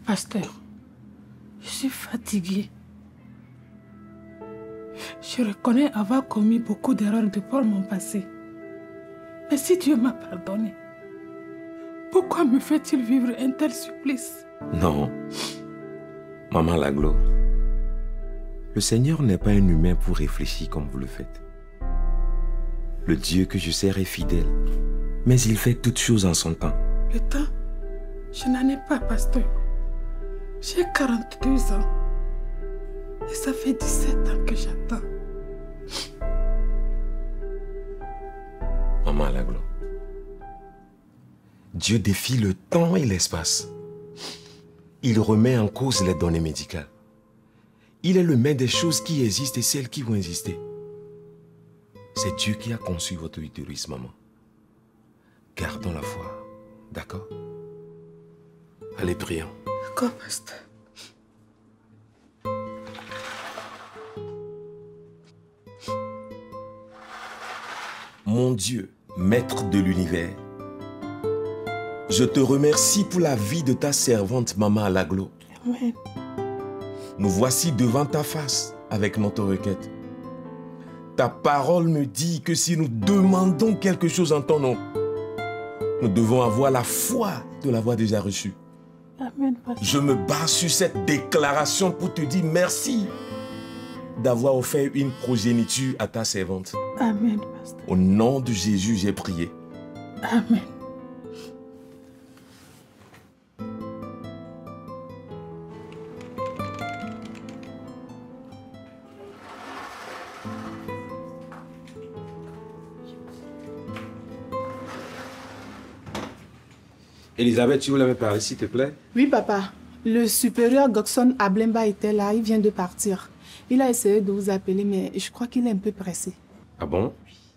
Pasteur, je suis fatiguée. Je reconnais avoir commis beaucoup d'erreurs depuis mon passé. Mais si Dieu m'a pardonné, pourquoi me fait-il vivre un tel supplice? Non. Maman Laglo, le Seigneur n'est pas un humain pour réfléchir comme vous le faites. Le Dieu que je sers est fidèle, mais il fait toutes choses en son temps. Le temps, je n'en ai pas, pasteur. J'ai 42 ans. Et ça fait 17 ans que j'attends. Maman Laglo, Dieu défie le temps et l'espace. Il remet en cause les données médicales. Il est le maître des choses qui existent et celles qui vont exister. C'est Dieu qui a conçu votre utérus, maman. Gardons la foi, d'accord? Allez, prions. D'accord, pasteur. Mon Dieu, maître de l'univers, je te remercie pour la vie de ta servante, maman Laglo. Amen. Nous voici devant ta face avec notre requête. Ta parole me dit que si nous demandons quelque chose en ton nom, nous devons avoir la foi de l'avoir déjà reçu. Amen, pasteur. Je me base sur cette déclaration pour te dire merci d'avoir offert une progéniture à ta servante. Amen, pasteur. Au nom de Jésus, j'ai prié. Amen. Elisabeth, tu voulais me parler, s'il te plaît? Oui, papa. Le supérieur Gokson Ablemba était là, il vient de partir. Il a essayé de vous appeler, mais je crois qu'il est un peu pressé. Ah bon?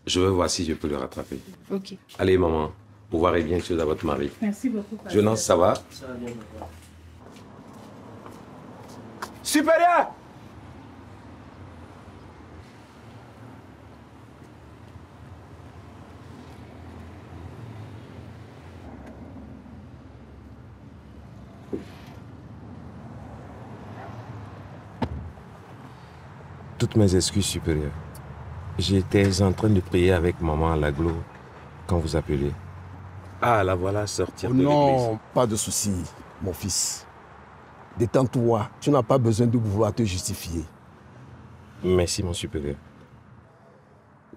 Je vais voir si je peux le rattraper. Ok. Allez, maman, au revoir et bien chose à votre mari. Merci beaucoup, pasteur. Jonas, ça va? Ça va bien, papa. Supérieur! Toutes mes excuses supérieures. J'étais en train de prier avec maman Laglo quand vous appelez. Ah, la voilà sortir de l'église. Non, pas de souci, mon fils. Détends-toi, tu n'as pas besoin de vouloir te justifier. Merci, mon supérieur.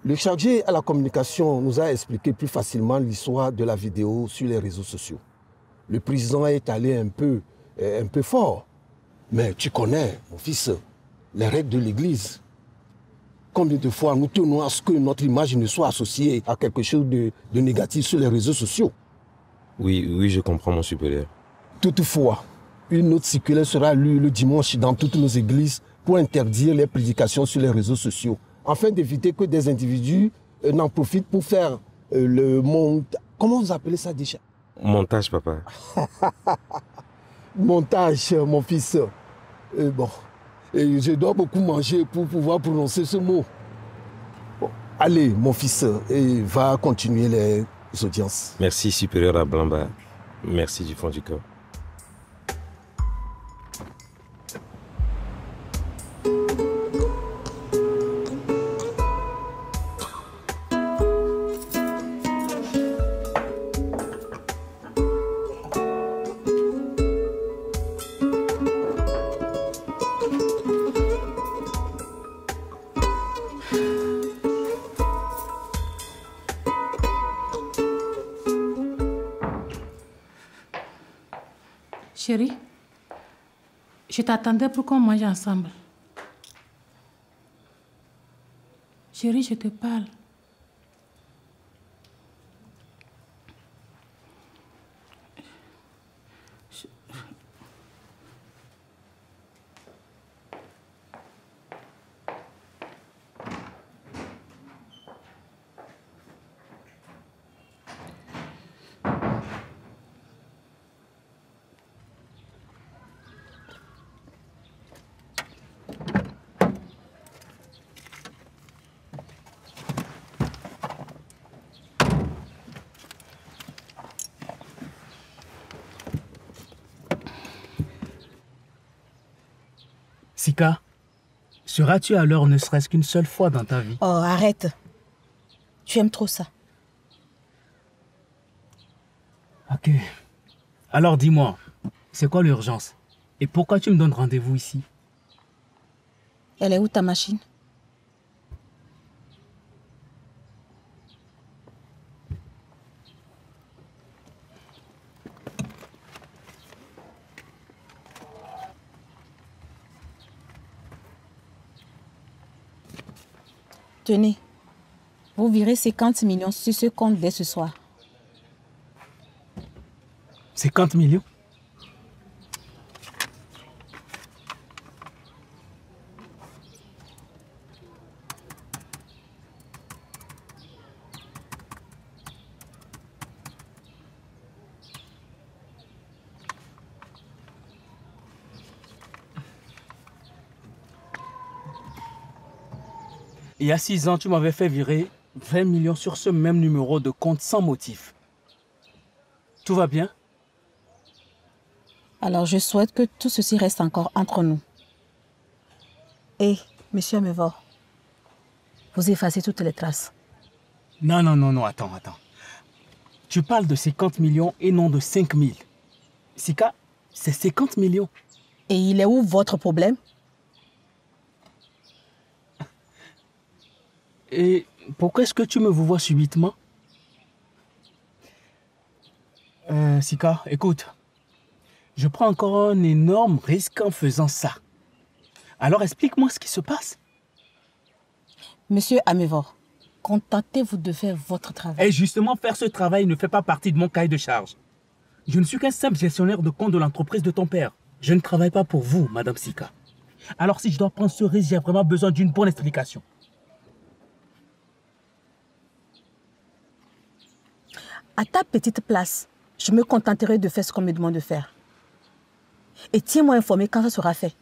Le chargé à la communication nous a expliqué plus facilement l'histoire de la vidéo sur les réseaux sociaux. Le président est allé un peu fort. Mais tu connais, mon fils, les règles de l'Église. Combien de fois nous tenons à ce que notre image ne soit associée à quelque chose de négatif sur les réseaux sociaux? Oui, je comprends, mon supérieur. Toutefois, une autre circulaire sera lue le dimanche dans toutes nos églises pour interdire les prédications sur les réseaux sociaux, afin d'éviter que des individus n'en profitent pour faire le montage. Comment vous appelez ça déjà? Montage, papa. Montage, mon fils. Bon, et je dois beaucoup manger pour pouvoir prononcer ce mot. Bon, allez, mon fils, et va continuer les audiences. Merci, supérieur Ablamba. Merci du fond du cœur. Chérie, je t'attendais pour qu'on mange ensemble. Chérie, je te parle. Sika, seras-tu à l'heure ne serait-ce qu'une seule fois dans ta vie? Oh, arrête. Tu aimes trop ça. Ok. Alors dis-moi, c'est quoi l'urgence? Et pourquoi tu me donnes rendez-vous ici? Elle est où ta machine? Tenez, vous virez 50 millions sur ce compte dès ce soir. 50 millions? Il y a 6 ans, tu m'avais fait virer 20 millions sur ce même numéro de compte sans motif. Tout va bien? Alors je souhaite que tout ceci reste encore entre nous. Et, monsieur Amevor, vous effacez toutes les traces. Non, attends. Tu parles de 50 millions et non de 5 000. Sika, c'est 50 millions. Et il est où votre problème? Et pourquoi est-ce que tu me vois subitement? Sika, écoute. Je prends encore un énorme risque en faisant ça. Alors explique-moi ce qui se passe. Monsieur Amevor, contentez-vous de faire votre travail. Et justement, faire ce travail ne fait pas partie de mon cahier de charge. Je ne suis qu'un simple gestionnaire de compte de l'entreprise de ton père. Je ne travaille pas pour vous, Madame Sika. Alors si je dois prendre ce risque, j'ai vraiment besoin d'une bonne explication. À ta petite place, je me contenterai de faire ce qu'on me demande de faire. Et tiens-moi informé quand ça sera fait.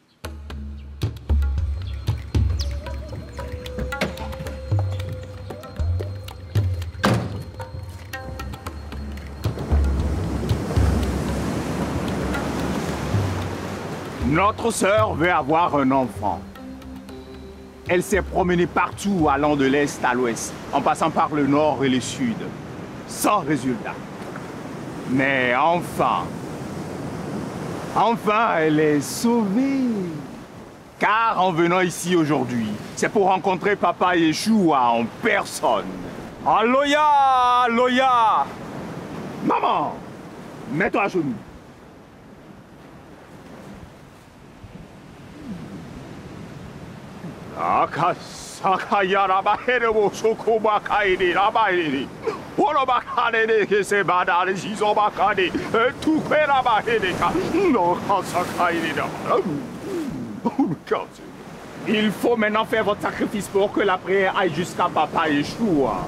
Notre sœur veut avoir un enfant. Elle s'est promenée partout allant de l'est à l'ouest, en passant par le nord et le sud, sans résultat. Mais enfin, elle est sauvée. Car en venant ici aujourd'hui, c'est pour rencontrer Papa Yeshua en personne. Alléluia, alléluia. Maman, mets-toi à genoux. Il faut maintenant faire votre sacrifice pour que la prière aille jusqu'à Papa Yeshua.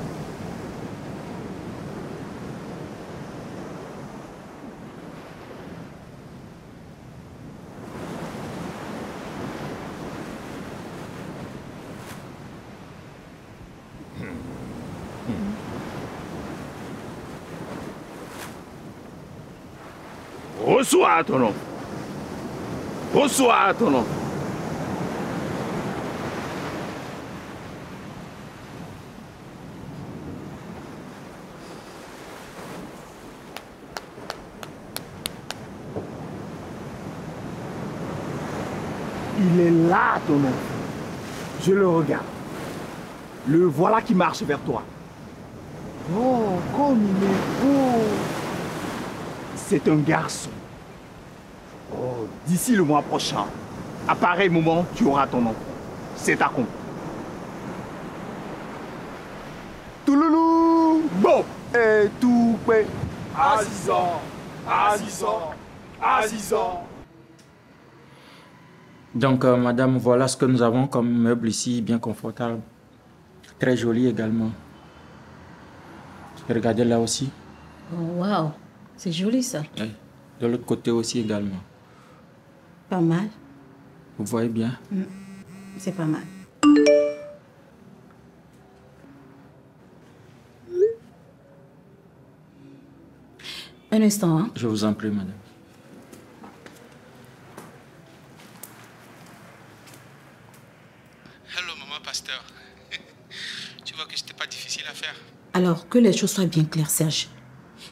Reçois ton nom. Reçois ton nom. Il est là, ton enfant. Je le regarde. Le voilà qui marche vers toi. Oh, comme il est beau. C'est un garçon. Oh, d'ici le mois prochain, à pareil moment, tu auras ton enfant. C'est accompli. Touloulou, bon, et tout prêt. Azizan. Donc, madame, voilà ce que nous avons comme meuble ici, bien confortable. Très joli également. Regardez là aussi. Oh, waouh, c'est joli ça. Oui. De l'autre côté aussi également. Pas mal. Vous voyez bien? C'est pas mal. Un instant, hein. Je vous en prie, madame. pasteur. Tu vois que c'était pas difficile à faire. Alors, que les choses soient bien claires, Serge.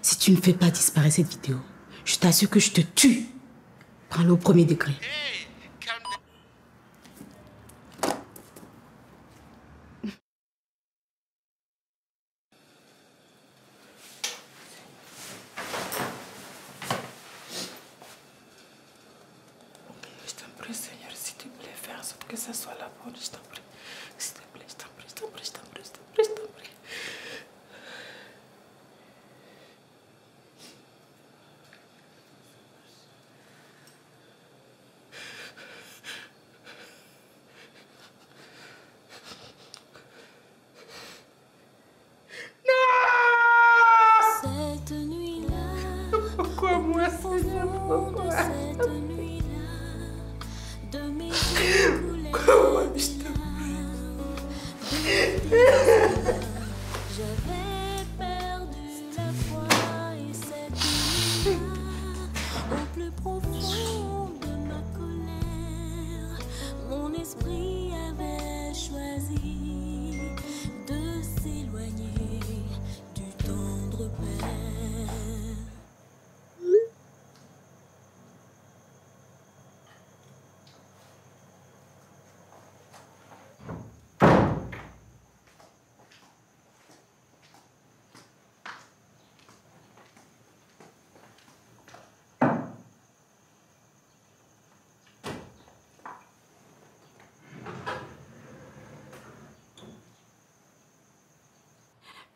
Si tu ne fais pas disparaître cette vidéo, je t'assure que je te tue. Prends-le au premier degré. Hey, calme. Je t'en prie, Seigneur, s'il te plaît, fais en sorte que ça soit la bonne. Je t'en prie. S'il te plaît, je t'en prie, je t'en prie, je t'en prie, je t'en prie, je t'en prie. Cette nuit-là, Pourquoi moi, Seigneur? Pourquoi? cette nuit-là, de mes yeux coulaient Comment je des t'en larmes. J'avais perdu la foi et cette nuit-là, au plus profond de ma colère, mon esprit avait choisi de s'éloigner du tendre Père.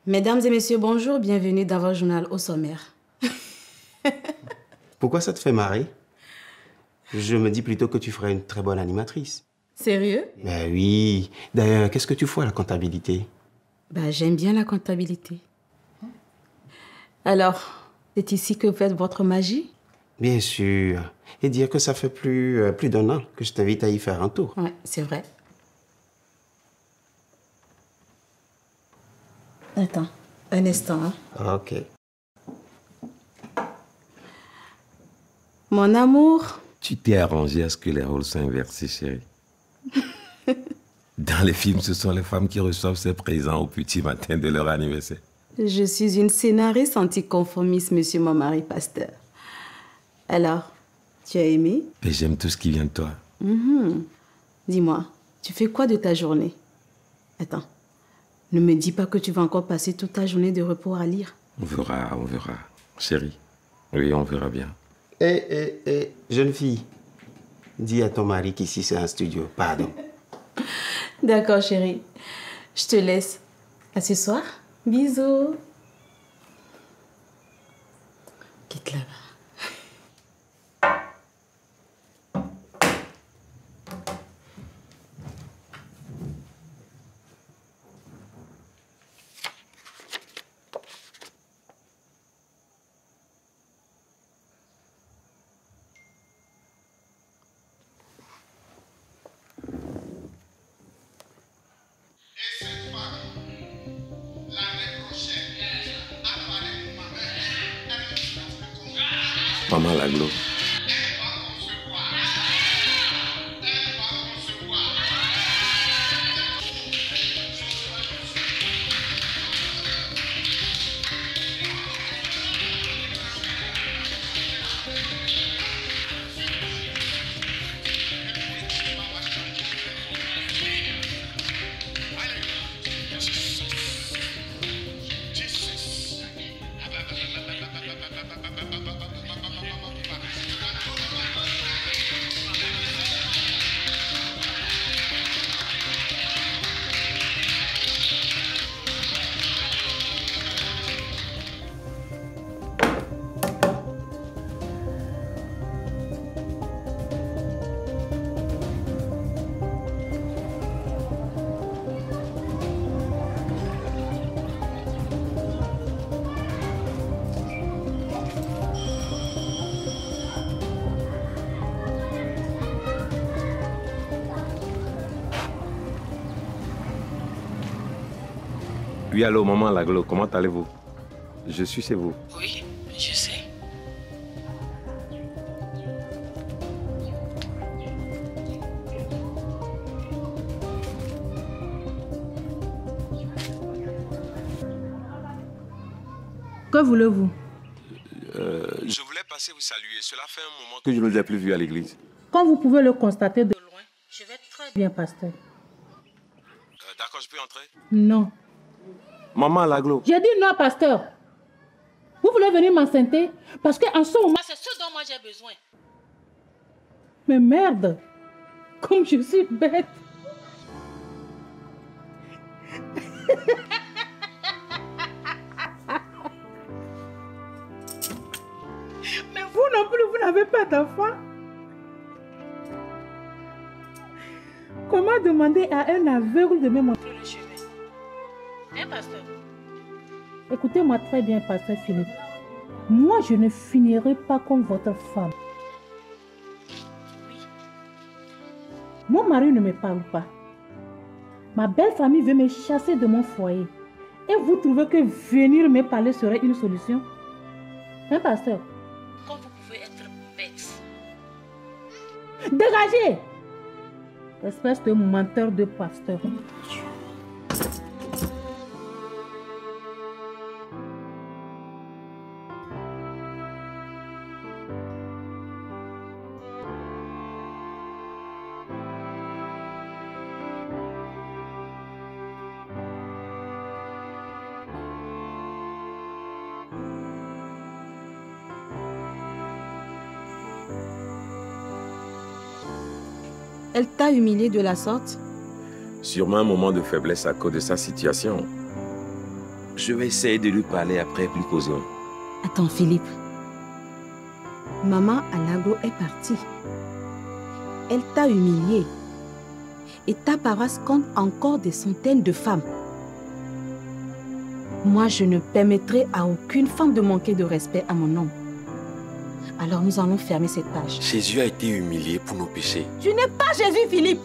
Mesdames et messieurs, bonjour, bienvenue dans votre journal au sommaire. Pourquoi ça te fait marrer? Je me dis plutôt que tu ferais une très bonne animatrice. Sérieux? Ben oui. D'ailleurs, qu'est-ce que tu fais à la comptabilité? Bah, j'aime bien la comptabilité. Alors, c'est ici que vous faites votre magie? Bien sûr. Et dire que ça fait plus d'un an que je t'invite à y faire un tour. Ouais, c'est vrai. Attends, un instant. Hein. Ok. Mon amour, Tu t'es arrangé à ce que les rôles soient inversés, chérie. Dans les films, ce sont les femmes qui reçoivent ces présents au petit matin de leur anniversaire. je suis une scénariste anticonformiste, monsieur mon mari pasteur. Alors, tu as aimé? Et j'aime tout ce qui vient de toi. Dis-moi, tu fais quoi de ta journée? Attends, ne me dis pas que tu vas encore passer toute ta journée de repos à lire. On verra, chérie. Oui, on verra bien. Jeune fille, dis à ton mari qu'ici c'est un studio. Pardon. D'accord, chérie. Je te laisse. À ce soir. Bisous. Quitte là-bas. Maman Laglo. Oui, allô, maman Laglo, comment allez-vous? Je suis chez vous. Oui, je sais. Que voulez-vous? Je voulais passer vous saluer. Cela fait un moment que je ne vous ai plus vu à l'église. Comme vous pouvez le constater de loin, je vais très bien, pasteur. D'accord, je peux entrer? Non. Maman Laglo. J'ai dit non, pasteur. Vous voulez venir m'enceinte? Parce qu'en ce moment, c'est ce dont moi j'ai besoin. Mais merde, comme je suis bête. Mais vous non plus, vous n'avez pas d'enfant. Comment demander à un aveugle de me montrer le chemin? Hein, pasteur? Écoutez-moi très bien, pasteur Philippe. Moi, je ne finirai pas comme votre femme. Mon mari ne me parle pas. Ma belle famille veut me chasser de mon foyer. Et vous trouvez que venir me parler serait une solution? Hein, pasteur? Comme vous pouvez être bête. Dégagez! Espèce de menteur de pasteur. Elle t'a humilié de la sorte? Sûrement un moment de faiblesse à cause de sa situation. Je vais essayer de lui parler après, plus causons. Attends, Philippe. Maman Alaglo est partie. Elle t'a humilié. Et ta paroisse compte encore des centaines de femmes. Moi, je ne permettrai à aucune femme de manquer de respect à mon homme. Alors nous allons fermer cette page. Jésus a été humilié pour nos péchés. Tu n'es pas Jésus, Philippe.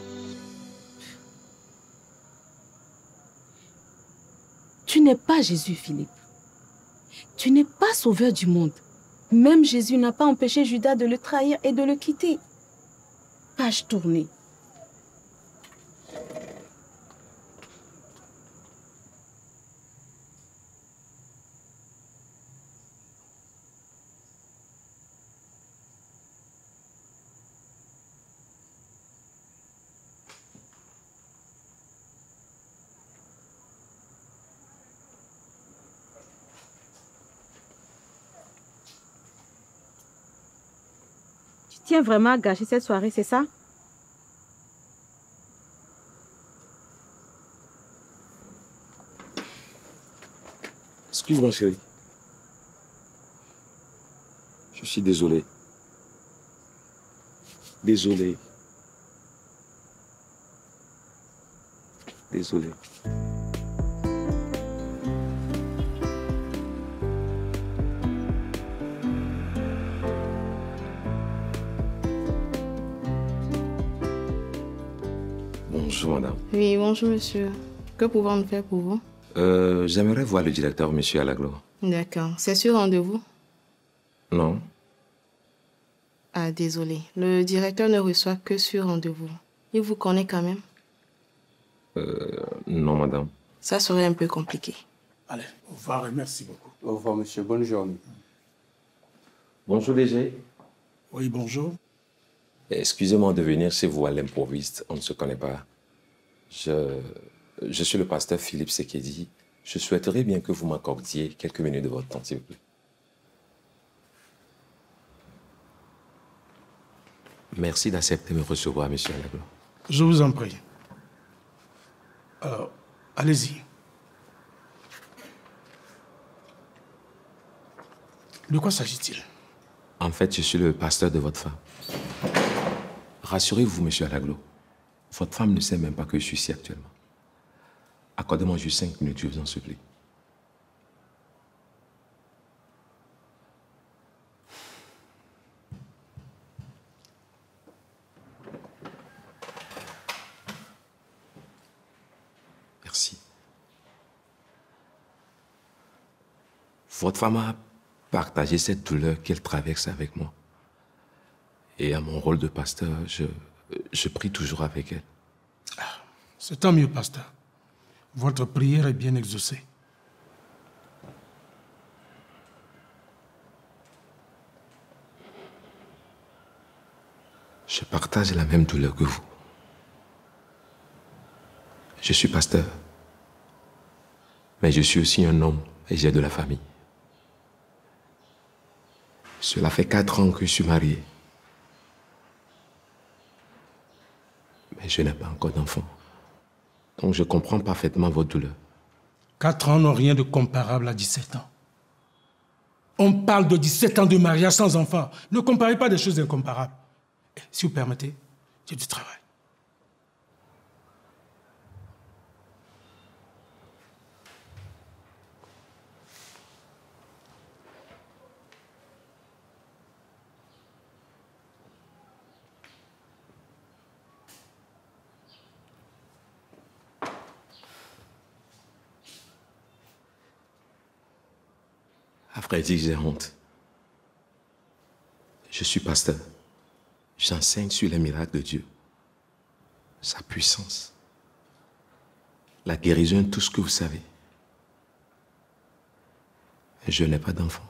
Tu n'es pas Jésus, Philippe. Tu n'es pas sauveur du monde. Même Jésus n'a pas empêché Judas de le trahir et de le quitter. Page tournée. Tu tiens vraiment à gâcher cette soirée, c'est ça? Excuse-moi, chérie. Je suis désolé. Désolé. Désolé. Bonjour, madame. Oui, bonjour, monsieur. Que pouvons-nous faire pour vous? J'aimerais voir le directeur, monsieur Alaglo. D'accord. C'est sur rendez-vous? Non. Ah, désolé. Le directeur ne reçoit que sur rendez-vous. Il vous connaît quand même? Non, madame. Ça serait un peu compliqué. Allez, au revoir et merci beaucoup. Au revoir, monsieur. Bonne journée. Bonjour, DG. Oui, bonjour. Excusez-moi de venir chez vous à l'improviste. On ne se connaît pas. Je suis le pasteur Philippe Sekedi. Je souhaiterais bien que vous m'accordiez quelques minutes de votre temps, s'il vous plaît. Merci d'accepter de me recevoir, monsieur Alaglo. Je vous en prie. Alors, allez-y. De quoi s'agit-il? En fait, je suis le pasteur de votre femme. Rassurez-vous, monsieur Alaglo. Votre femme ne sait même pas que je suis ici actuellement. Accordez-moi juste 5 minutes, je vous en supplie. Merci. Votre femme a partagé cette douleur qu'elle traverse avec moi. Et à mon rôle de pasteur, je prie toujours avec elle. C'est tant mieux, pasteur. Votre prière est bien exaucée. Je partage la même douleur que vous. Je suis pasteur. Mais je suis aussi un homme et j'ai de la famille. Cela fait 4 ans que je suis marié. Mais je n'ai pas encore d'enfant. Donc je comprends parfaitement votre douleur. 4 ans n'ont rien de comparable à 17 ans. On parle de 17 ans de mariage sans enfant. Ne comparez pas des choses incomparables. Si vous permettez, j'ai du travail. À vrai dire, j'ai honte. Je suis pasteur. J'enseigne sur les miracles de Dieu. Sa puissance. La guérison, tout ce que vous savez. Et je n'ai pas d'enfant.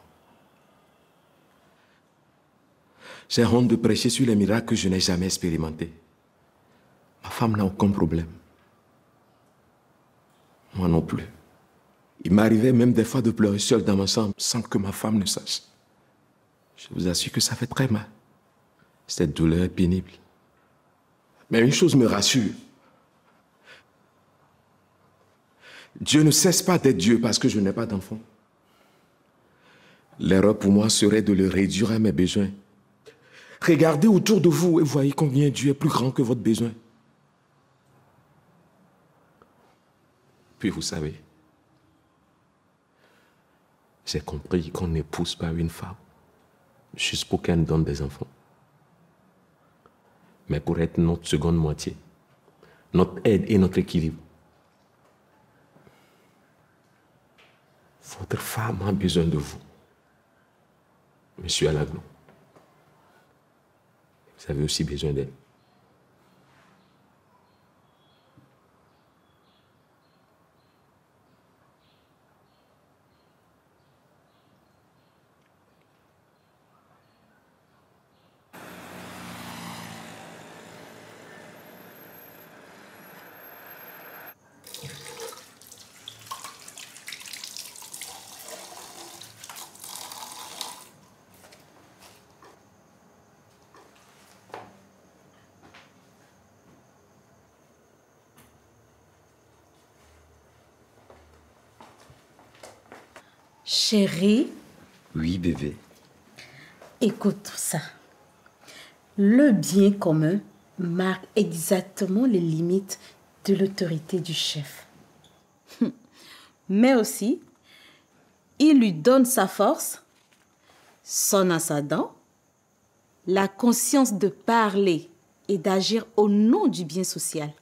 J'ai honte de prêcher sur les miracles que je n'ai jamais expérimentés. Ma femme n'a aucun problème. Moi non plus. Il m'arrivait même des fois de pleurer seul dans ma chambre sans que ma femme ne sache. Je vous assure que ça fait très mal. Cette douleur est pénible. Mais une chose me rassure. Dieu ne cesse pas d'être Dieu parce que je n'ai pas d'enfant. L'erreur pour moi serait de le réduire à mes besoins. Regardez autour de vous et voyez combien Dieu est plus grand que votre besoin. Puis vous savez, j'ai compris qu'on n'épouse pas une femme juste pour qu'elle nous donne des enfants, mais pour être notre seconde moitié, notre aide et notre équilibre. Votre femme a besoin de vous, Monsieur Alaglo. Vous avez aussi besoin d'elle. Chérie. Oui, bébé. Écoute ça. Le bien commun marque exactement les limites de l'autorité du chef. Mais aussi, il lui donne sa force, son ascendant, la conscience de parler et d'agir au nom du bien social.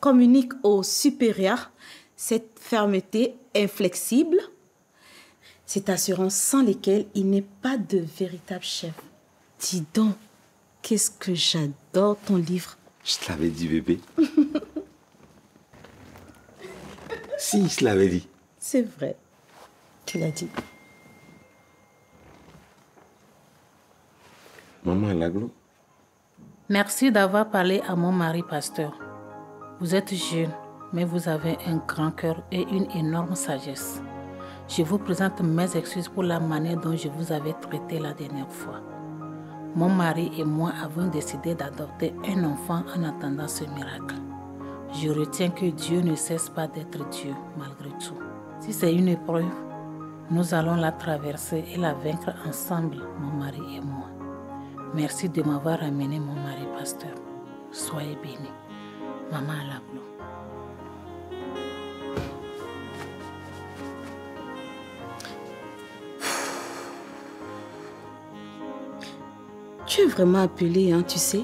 Communique aux supérieurs cette fermeté inflexible, cette assurance sans lesquelles il n'est pas de véritable chef. Dis donc, qu'est-ce que j'adore ton livre. Je te l'avais dit, bébé. Si, je te l'avais dit. C'est vrai, tu l'as dit. Maman Alaglo. Merci d'avoir parlé à mon mari pasteur. Vous êtes jeune, mais vous avez un grand cœur et une énorme sagesse. Je vous présente mes excuses pour la manière dont je vous avais traité la dernière fois. Mon mari et moi avons décidé d'adopter un enfant en attendant ce miracle. Je retiens que Dieu ne cesse pas d'être Dieu malgré tout. Si c'est une épreuve, nous allons la traverser et la vaincre ensemble, mon mari et moi. Merci de m'avoir amené mon mari pasteur. Soyez bénis. Maman Alaglo. Tu es vraiment appelé, hein, tu sais.